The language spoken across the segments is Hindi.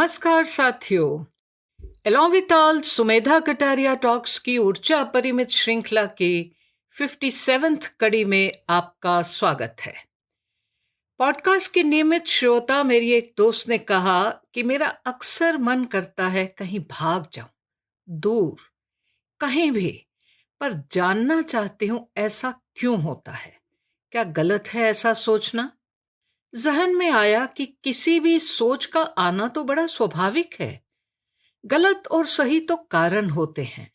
नमस्कार साथियों। along with all Sumedha Kataria talks की ऊर्जा अपरिमित श्रृंखला की 57th कड़ी में आपका स्वागत है। पॉडकास्ट के नियमित श्रोता मेरी एक दोस्त ने कहा कि मेरा अक्सर मन करता है कहीं भाग जाऊं, दूर, कहीं भी, पर जानना चाहती हूं ऐसा क्यों होता है। क्या गलत है ऐसा सोचना? जहन में आया कि किसी भी सोच का आना तो बड़ा स्वाभाविक है। गलत और सही तो कारण होते हैं,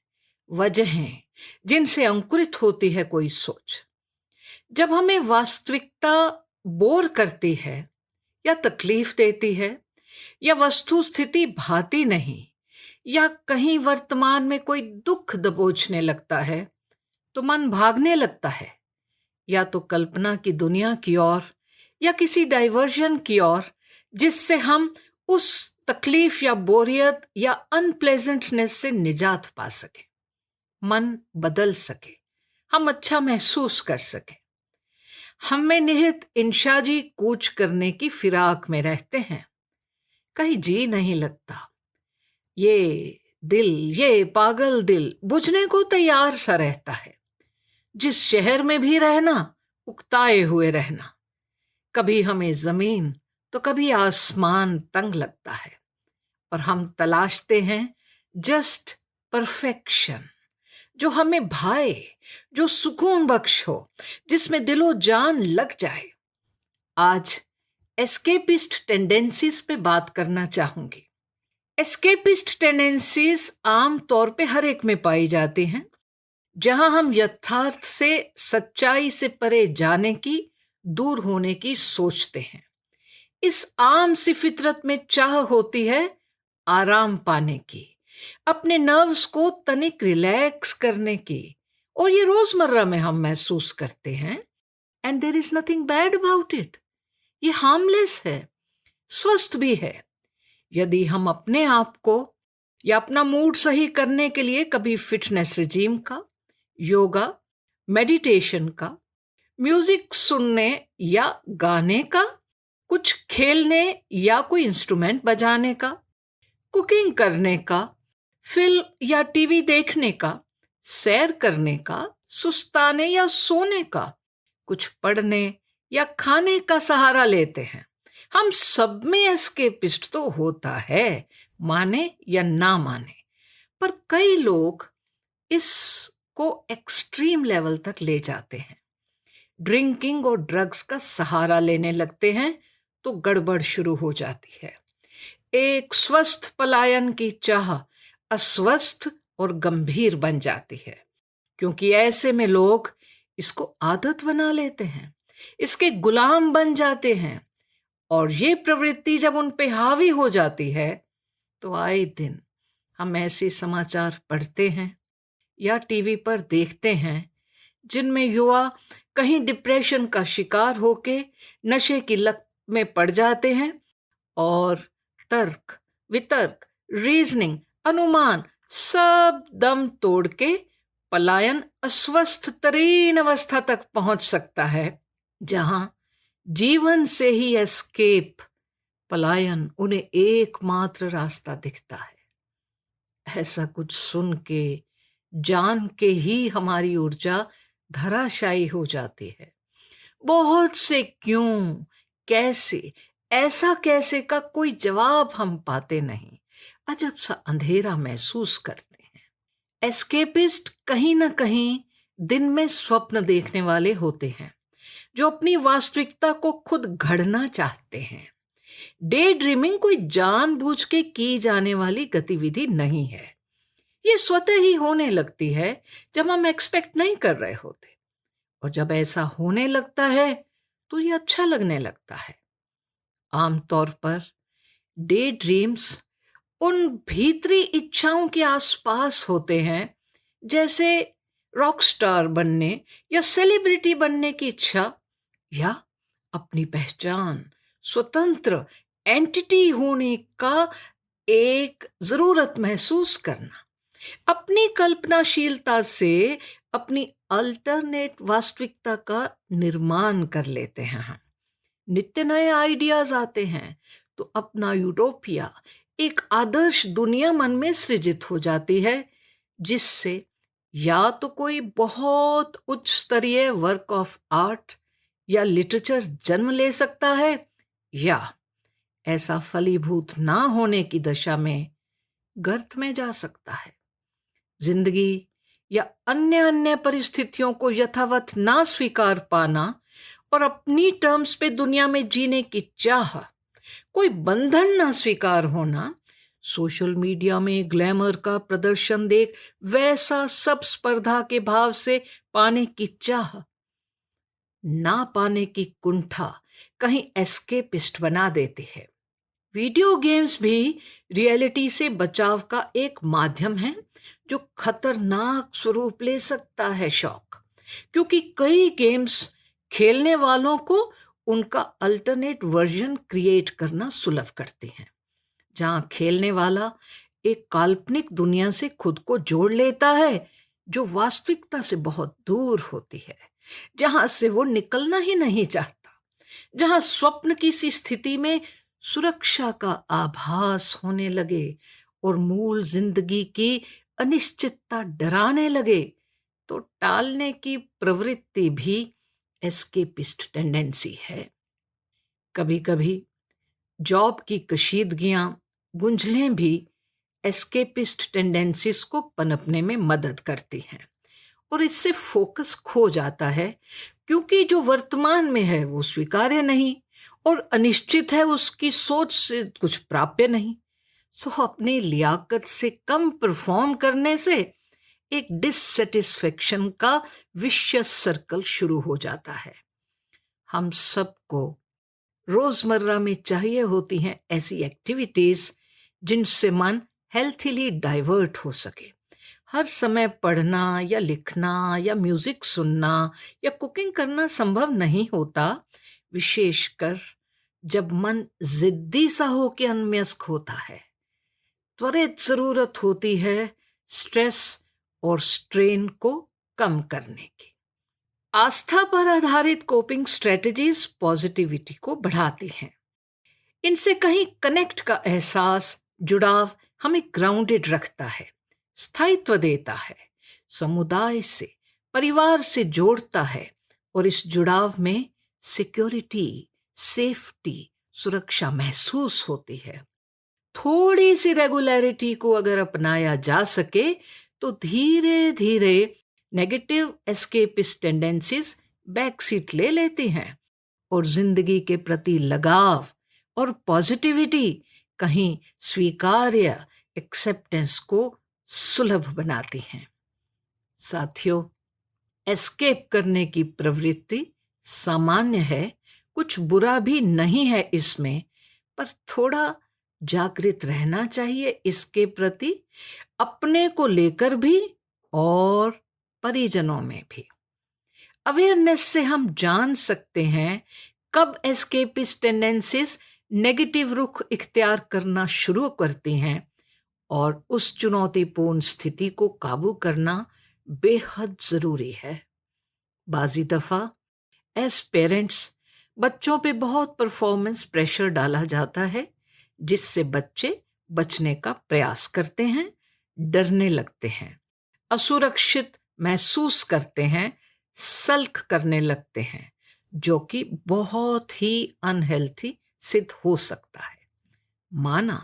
वजहें जिनसे अंकुरित होती है कोई सोच। जब हमें वास्तविकता बोर करती है या तकलीफ देती है या वस्तु स्थिति भाती नहीं या कहीं वर्तमान में कोई दुख दबोचने लगता है तो मन भागने लगता है, या तो कल्पना की दुनिया की ओर या किसी डाइवर्जन की ओर, जिससे हम उस तकलीफ या बोरियत या अनप्लेजेंटनेस से निजात पा सके, मन बदल सके, हम अच्छा महसूस कर सके। हम में निहित इंशाजी कूच करने की फिराक में रहते हैं। कहीं जी नहीं लगता। ये पागल दिल बुझने को तैयार सा रहता है। जिस शहर में भी रहना, उकताए हुए रहना। कभी हमें जमीन तो कभी आसमान तंग लगता है और हम तलाशते हैं जस्ट परफेक्शन, जो हमें भाए, जो सुकून बख्श हो, जिसमें दिलो जान लग जाए। आज एस्केपिस्ट टेंडेंसीज पे बात करना चाहूंगी। एस्केपिस्ट टेंडेंसीज आम तौर पे हर एक में पाई जाती हैं, जहां हम यथार्थ से, सच्चाई से परे जाने की, दूर होने की सोचते हैं। इस आम सी फितरत में चाह होती है आराम पाने की, अपने नर्व्स को तनिक रिलैक्स करने की, और ये रोजमर्रा में हम महसूस करते हैं। And there is nothing bad about it. ये हार्मलेस है, स्वस्थ भी है। यदि हम अपने आप को या अपना मूड सही करने के लिए कभी फिटनेस रिजीम का, योगा, मेडिटेशन का, म्यूजिक सुनने या गाने का, कुछ खेलने या कोई इंस्ट्रूमेंट बजाने का, कुकिंग करने का, फिल्म या टीवी देखने का, सैर करने का, सुस्ताने या सोने का, कुछ पढ़ने या खाने का सहारा लेते हैं। हम सब में एस्केपिस्ट तो होता है, माने या ना माने। पर कई लोग इसको एक्सट्रीम लेवल तक ले जाते हैं। ड्रिंकिंग और ड्रग्स का सहारा लेने लगते हैं तो गड़बड़ शुरू हो जाती है। एक स्वस्थ पलायन की चाह अस्वस्थ और गंभीर बन जाती है, क्योंकि ऐसे में लोग इसको आदत बना लेते हैं, इसके गुलाम बन जाते हैं। और ये प्रवृत्ति जब उन पे हावी हो जाती है तो आए दिन हम ऐसे समाचार पढ़ते हैं या टीवी पर देखते हैं जिनमें युवा कहीं डिप्रेशन का शिकार होके नशे की लत में पड़ जाते हैं और तर्क, वितर्क, रीजनिंग, अनुमान सब दम तोड़ के पलायन अस्वस्थ तरीन अवस्था तक पहुंच सकता है, जहां जीवन से ही एस्केप, पलायन उन्हें एकमात्र रास्ता दिखता है। ऐसा कुछ सुन के, जान के ही हमारी ऊर्जा धराशायी हो जाती है। बहुत से क्यों, कैसे, ऐसा कैसे का कोई जवाब हम पाते नहीं। अजब सा अंधेरा महसूस करते हैं। एस्केपिस्ट कहीं ना कहीं दिन में स्वप्न देखने वाले होते हैं, जो अपनी वास्तविकता को खुद गढ़ना चाहते हैं। डे ड्रीमिंग कोई जानबूझ के की जाने वाली गतिविधि नहीं है। ये स्वतः ही होने लगती है जब हम एक्सपेक्ट नहीं कर रहे होते, और जब ऐसा होने लगता है तो ये अच्छा लगने लगता है। आमतौर पर डे ड्रीम्स उन भीतरी इच्छाओं के आसपास होते हैं, जैसे रॉक स्टार बनने या सेलिब्रिटी बनने की इच्छा, या अपनी पहचान, स्वतंत्र एंटिटी होने का एक जरूरत महसूस करना। अपनी कल्पनाशीलता से अपनी अल्टरनेट वास्तविकता का निर्माण कर लेते हैं हम। नित्य नए आइडियाज आते हैं तो अपना यूटोपिया, एक आदर्श दुनिया मन में सृजित हो जाती है, जिससे या तो कोई बहुत उच्च स्तरीय वर्क ऑफ आर्ट या लिटरेचर जन्म ले सकता है, या ऐसा फलीभूत ना होने की दशा में गर्त में जा सकता है। जिंदगी या अन्य अन्य परिस्थितियों को यथावत ना स्वीकार पाना और अपनी टर्म्स पे दुनिया में जीने की चाह, कोई बंधन ना स्वीकार होना, सोशल मीडिया में ग्लैमर का प्रदर्शन देख वैसा सब स्पर्धा के भाव से पाने की चाह, ना पाने की कुंठा कहीं एस्केपिस्ट बना देती है। वीडियो गेम्स भी रियलिटी से बचाव का एक माध्यम है जो खतरनाक स्वरूप ले सकता है शौक, क्योंकि कई गेम्स खेलने वालों को उनका अल्टरनेट वर्जन क्रिएट करना सुलभ करते हैं, जहां खेलने वाला एक काल्पनिक दुनिया से खुद को जोड़ लेता है जो वास्तविकता से बहुत दूर होती है, जहां से वो निकलना ही नहीं चाहता, जहां स्वप्न की सी स्थिति में सुरक्षा का आभास होने लगे और मूल जिंदगी की अनिश्चितता डराने लगे, तो टालने की प्रवृत्ति भी एस्केपिस्ट टेंडेंसी है। कभी कभी जॉब की कशीदगियां, गुंझलें भी एस्केपिस्ट टेंडेंसीज को पनपने में मदद करती हैं, और इससे फोकस खो जाता है, क्योंकि जो वर्तमान में है वो स्वीकार्य नहीं और अनिश्चित है, उसकी सोच से कुछ प्राप्य नहीं। सो अपनी लियाकत से कम परफॉर्म करने से एक डिससेटिस्फेक्शन का विशियस सर्कल शुरू हो जाता है। हम सबको रोजमर्रा में चाहिए होती हैं ऐसी एक्टिविटीज जिनसे मन हेल्थीली डाइवर्ट हो सके। हर समय पढ़ना या लिखना या म्यूजिक सुनना या कुकिंग करना संभव नहीं होता, विशेषकर जब मन जिद्दी सा होकर अनम्यस्क होता है। त्वरित जरूरत होती है स्ट्रेस और स्ट्रेन को कम करने की। आस्था पर आधारित कोपिंग स्ट्रेटजीज पॉजिटिविटी को बढ़ाती हैं। इनसे कहीं कनेक्ट का एहसास, जुड़ाव हमें ग्राउंडेड रखता है, स्थायित्व देता है, समुदाय से, परिवार से जोड़ता है, और इस जुड़ाव में सिक्योरिटी, सेफ्टी, सुरक्षा महसूस होती है। थोड़ी सी रेगुलरिटी को अगर अपनाया जा सके तो धीरे धीरे negative escapist tendencies back seat ले लेती हैं और जिंदगी के प्रति लगाव और पॉजिटिविटी कहीं स्वीकार्य एक्सेप्टेंस को सुलभ बनाती हैं। साथियों, एस्केप करने की प्रवृत्ति सामान्य है, कुछ बुरा भी नहीं है इसमें, पर थोड़ा जागृत रहना चाहिए इसके प्रति, अपने को लेकर भी और परिजनों में भी। अवेयरनेस से हम जान सकते हैं कब एस्केपिस्ट टेंडेंसीज नेगेटिव रुख इख्तियार करना शुरू करती हैं, और उस चुनौतीपूर्ण स्थिति को काबू करना बेहद जरूरी है। बाजी दफा एज पेरेंट्स बच्चों पे बहुत परफॉर्मेंस प्रेशर डाला जाता है, जिससे बच्चे बचने का प्रयास करते हैं, डरने लगते हैं, असुरक्षित महसूस करते हैं, सल्क करने लगते हैं, जो कि बहुत ही अनहेल्थी सिद्ध हो सकता है। माना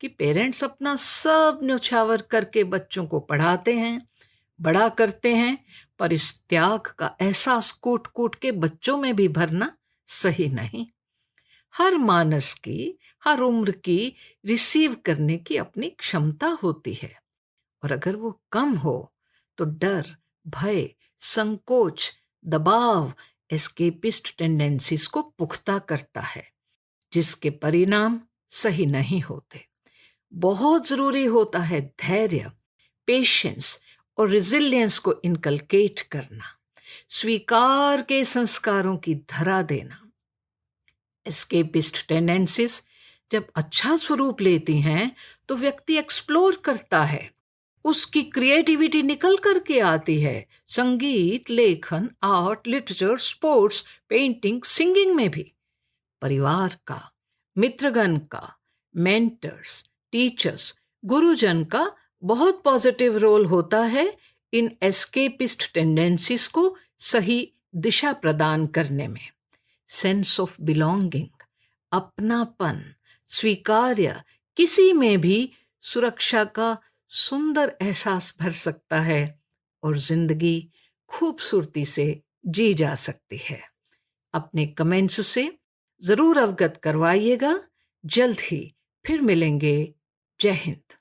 कि पेरेंट्स अपना सब न्यौछावर करके बच्चों को पढ़ाते हैं, बड़ा करते हैं, पर इस त्याग का एहसास कूट कूट के बच्चों में भी भरना सही नहीं। हर मानस की, हर उम्र की रिसीव करने की अपनी क्षमता होती है, और अगर वो कम हो तो डर, भय, संकोच, दबाव एस्केपिस्ट टेंडेंसीज को पुख्ता करता है, जिसके परिणाम सही नहीं होते। बहुत जरूरी होता है धैर्य, पेशेंस और रिजिलियंस को इनकलकेट करना, स्वीकार के संस्कारों की धरा देना। एस्केपिस्ट टेंडेंसीज जब अच्छा स्वरूप लेती हैं तो व्यक्ति एक्सप्लोर करता है, उसकी क्रिएटिविटी निकल करके आती है, संगीत, लेखन, art, literature, sports, painting, singing में भी। परिवार का, मित्रगण का, मेंटर्स, टीचर्स, गुरुजन का बहुत पॉजिटिव रोल होता है इन एस्केपिस्ट टेंडेंसीज को सही दिशा प्रदान करने में। सेंस ऑफ बिलोंगिंग, अपनापन, स्वीकार्य किसी में भी सुरक्षा का सुंदर एहसास भर सकता है और जिंदगी खूबसूरती से जी जा सकती है। अपने कमेंट्स से ज़रूर अवगत करवाइएगा। जल्द ही फिर मिलेंगे। जय हिंद।